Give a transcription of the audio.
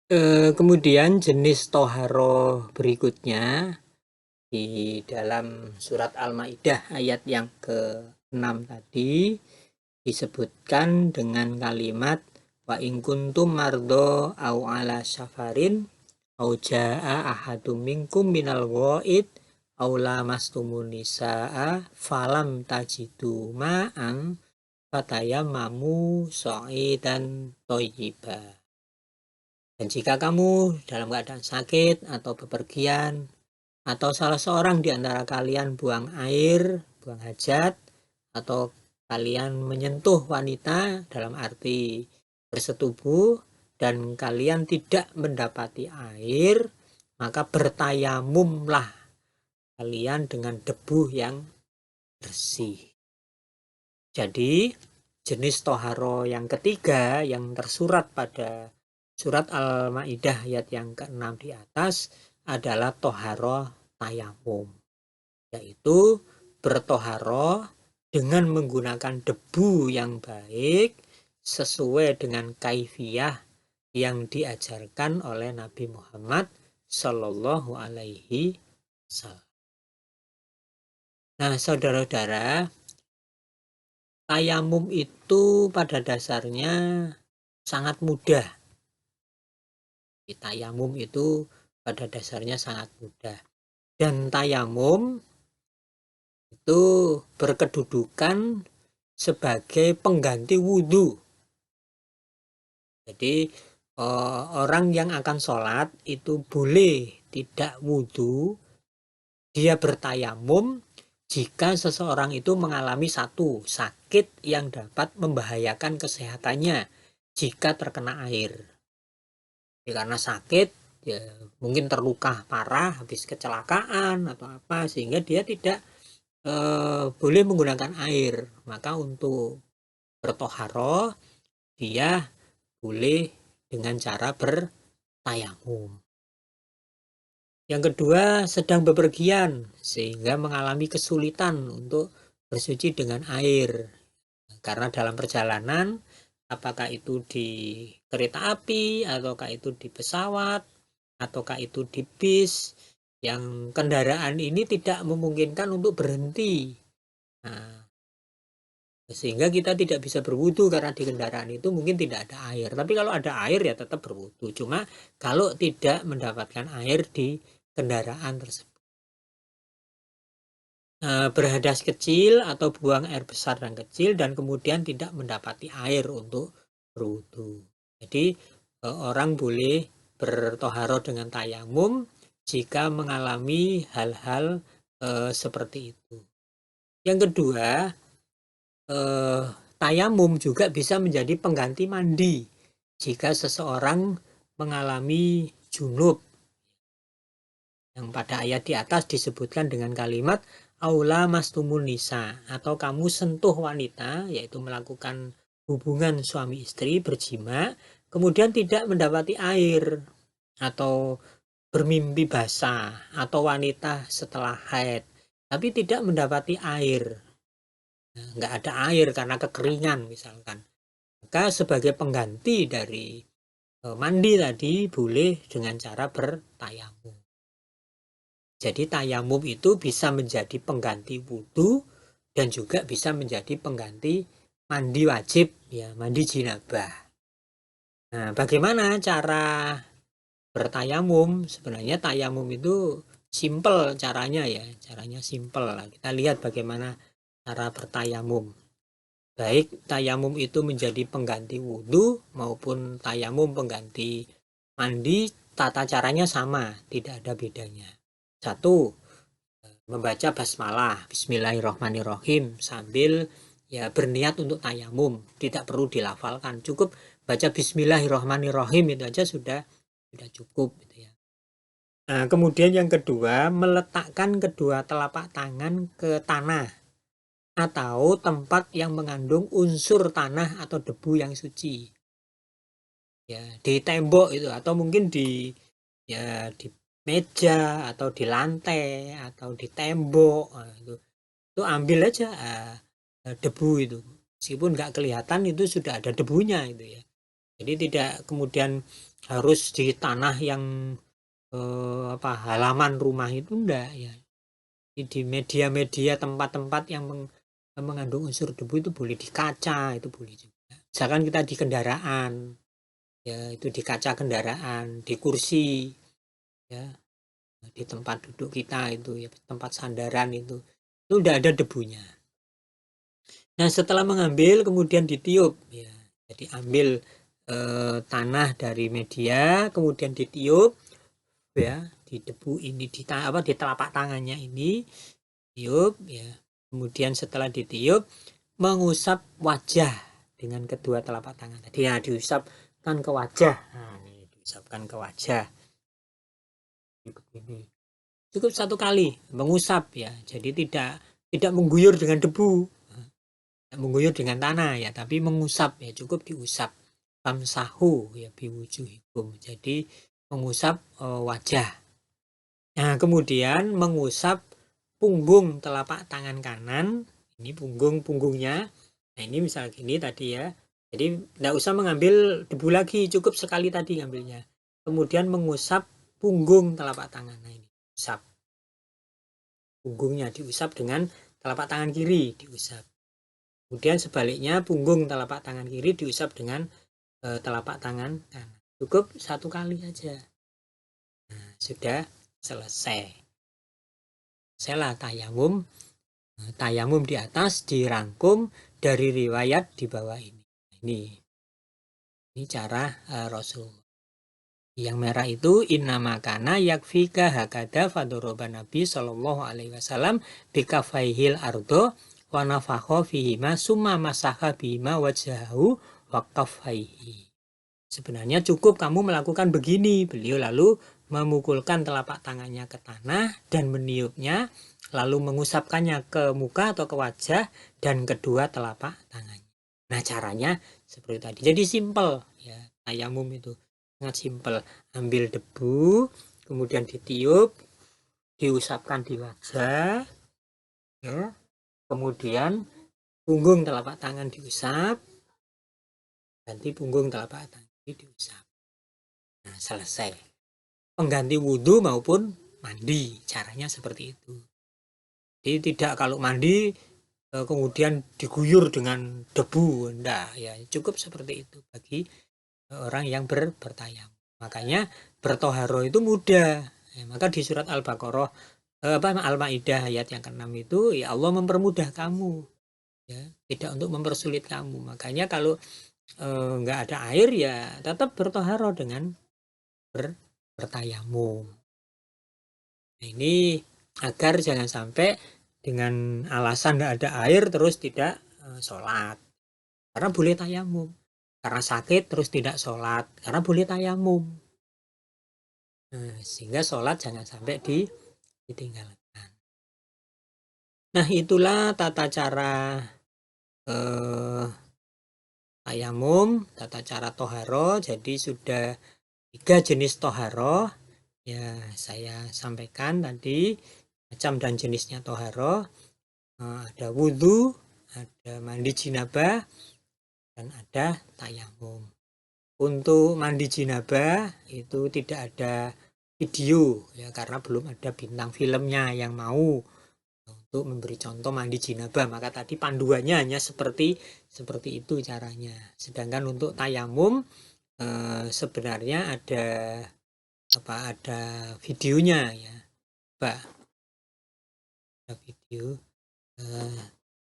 Kemudian jenis toharo berikutnya di dalam surat Al-Maidah ayat yang ke-6 tadi disebutkan dengan kalimat wa in kuntum mardo au ala safarin au jaa ahadum minkum minal ghaid au lamastumun nisaa falam tajidu ma'an fatayammamu sha'idan thayyiban. Dan jika kamu dalam keadaan sakit atau bepergian atau salah seorang di antara kalian buang air, buang hajat, atau kalian menyentuh wanita dalam arti bersetubuh dan kalian tidak mendapati air, maka bertayamumlah kalian dengan debu yang bersih. Jadi jenis toharo yang ketiga yang tersurat pada surat Al-Maidah ayat yang ke-6 di atas adalah toharo tayamum, yaitu bertoharo dengan menggunakan debu yang baik sesuai dengan kaifiyah yang diajarkan oleh Nabi Muhammad Shallallahu Alaihi Wasallam. Nah, saudara-saudara, tayamum itu pada dasarnya sangat mudah. Tayamum itu pada dasarnya sangat mudah. Dan tayamum itu berkedudukan sebagai pengganti wudhu. Jadi orang yang akan sholat itu boleh tidak wudhu, dia bertayamum jika seseorang itu mengalami satu sakit yang dapat membahayakan kesehatannya jika terkena air. Ya, karena sakit, ya mungkin terluka parah habis kecelakaan atau apa, sehingga dia tidak boleh menggunakan air. Maka untuk bertoharo dia boleh dengan cara bertayamum. Yang kedua, sedang bepergian sehingga mengalami kesulitan untuk bersuci dengan air. Karena dalam perjalanan, apakah itu di kereta api, ataukah itu di pesawat, ataukah itu di bis, yang kendaraan ini tidak memungkinkan untuk berhenti. Nah, sehingga kita tidak bisa berwudu karena di kendaraan itu mungkin tidak ada air. Tapi kalau ada air ya tetap berwudu. Cuma kalau tidak mendapatkan air di kendaraan tersebut. Berhadas kecil atau buang air besar dan kecil dan kemudian tidak mendapati air untuk berwudu. Jadi orang boleh bertoharo dengan tayamum jika mengalami hal-hal seperti itu. Yang kedua, tayamum juga bisa menjadi pengganti mandi jika seseorang mengalami junub, yang pada ayat di atas disebutkan dengan kalimat aula mastumun nisa, atau kamu sentuh wanita, yaitu melakukan hubungan suami istri, berjima, kemudian tidak mendapati air, atau bermimpi basah, atau wanita setelah haid tapi tidak mendapati air, nggak ada air karena kekeringan misalkan, maka sebagai pengganti dari mandi tadi boleh dengan cara bertayamum. Jadi tayamum itu bisa menjadi pengganti wudhu dan juga bisa menjadi pengganti mandi wajib, ya mandi jinabah. Nah, bagaimana cara bertayamum? Sebenarnya tayamum itu simple caranya ya, caranya simple. Kita lihat bagaimana cara bertayamum. Baik tayamum itu menjadi pengganti wudhu maupun tayamum pengganti mandi, tata caranya sama, tidak ada bedanya. Satu, membaca basmalah, bismillahirrahmanirrahim, sambil ya berniat untuk tayamum, tidak perlu dilafalkan, cukup baca bismillahirrahmanirrahim itu aja sudah cukup gitu ya. Nah, kemudian yang kedua, meletakkan kedua telapak tangan ke tanah atau tempat yang mengandung unsur tanah atau debu yang suci. Ya, di tembok itu atau mungkin di meja atau di lantai atau di tembok. Nah, itu ambil aja debu itu. Meskipun nggak kelihatan itu sudah ada debunya itu ya. Jadi tidak kemudian harus di tanah yang halaman rumah itu enggak ya. Di media-media tempat-tempat yang mengandung unsur debu itu boleh di kaca, itu boleh juga. Misalkan kita di kendaraan, ya itu di kaca kendaraan, di kursi, ya di tempat duduk kita itu ya, tempat sandaran itu udah ada debunya. Nah setelah mengambil kemudian ditiup ya, jadi ambil tanah dari media kemudian ditiup ya, di debu ini di telapak tangannya ini tiup ya, kemudian setelah ditiup mengusap wajah dengan kedua telapak tangan tadi ya, diusapkan ke wajah. Nah ini diusapkan ke wajah begini. Cukup satu kali mengusap ya, jadi tidak mengguyur dengan debu, tidak mengguyur dengan tanah ya, tapi mengusap ya, cukup diusap. Famsahu ya biwujuhikum, jadi mengusap wajah. Nah kemudian mengusap punggung telapak tangan kanan, ini punggungnya. Nah ini misal gini tadi ya, jadi tidak usah mengambil debu lagi, cukup sekali tadi ngambilnya. Kemudian mengusap punggung telapak tangan. Nah ini usap punggungnya, diusap dengan telapak tangan kiri, diusap. Kemudian sebaliknya punggung telapak tangan kiri diusap dengan telapak tangan kanan. Cukup satu kali aja. Nah, sudah selesai. Selah tayamum. Tayamum di atas dirangkum dari riwayat di bawah ini. Ini cara Rasul. Yang merah itu innama kana yakfika hakada fadoroba Nabi sallallahu alaihi wasallam bikafaihil ardo wa nafakha fihima summa masaha bihima wajhahu wa kaffaihi. Sebenarnya cukup kamu melakukan begini. Beliau lalu memukulkan telapak tangannya ke tanah dan meniupnya, lalu mengusapkannya ke muka atau ke wajah dan kedua telapak tangannya. Nah caranya seperti tadi. Jadi simple ya, tayamum itu sangat simple. Ambil debu, kemudian ditiup, diusapkan di wajah, ya. Kemudian punggung telapak tangan diusap, ganti punggung telapak tangan diusap. Nah, selesai. Pengganti wudhu maupun mandi, caranya seperti itu. Jadi tidak kalau mandi kemudian diguyur dengan debu, enggak ya, cukup seperti itu bagi orang yang bertayamum. Makanya bertoharo itu mudah. Ya, maka di surat Al-Baqarah Al-Maidah ayat yang ke-6 itu ya Allah mempermudah kamu. Ya, tidak untuk mempersulit kamu. Makanya kalau nggak ada air ya tetap bertoharo dengan bertayamum. Nah, ini agar jangan sampai dengan alasan tidak ada air terus tidak sholat. Karena boleh tayamum. Karena sakit terus tidak sholat. Karena boleh tayamum. Nah, sehingga sholat jangan sampai ditinggalkan. Nah itulah tata cara tayamum, tata cara toharo. Jadi sudah 3 jenis toharo ya saya sampaikan tadi, macam dan jenisnya toharo. Ada wudhu, ada mandi jinabah, dan ada tayamum. Untuk mandi jinabah itu tidak ada video ya, karena belum ada bintang filmnya yang mau untuk memberi contoh mandi jinabah, maka tadi panduannya hanya seperti itu caranya. Sedangkan untuk tayamum sebenarnya ada videonya ya, ada video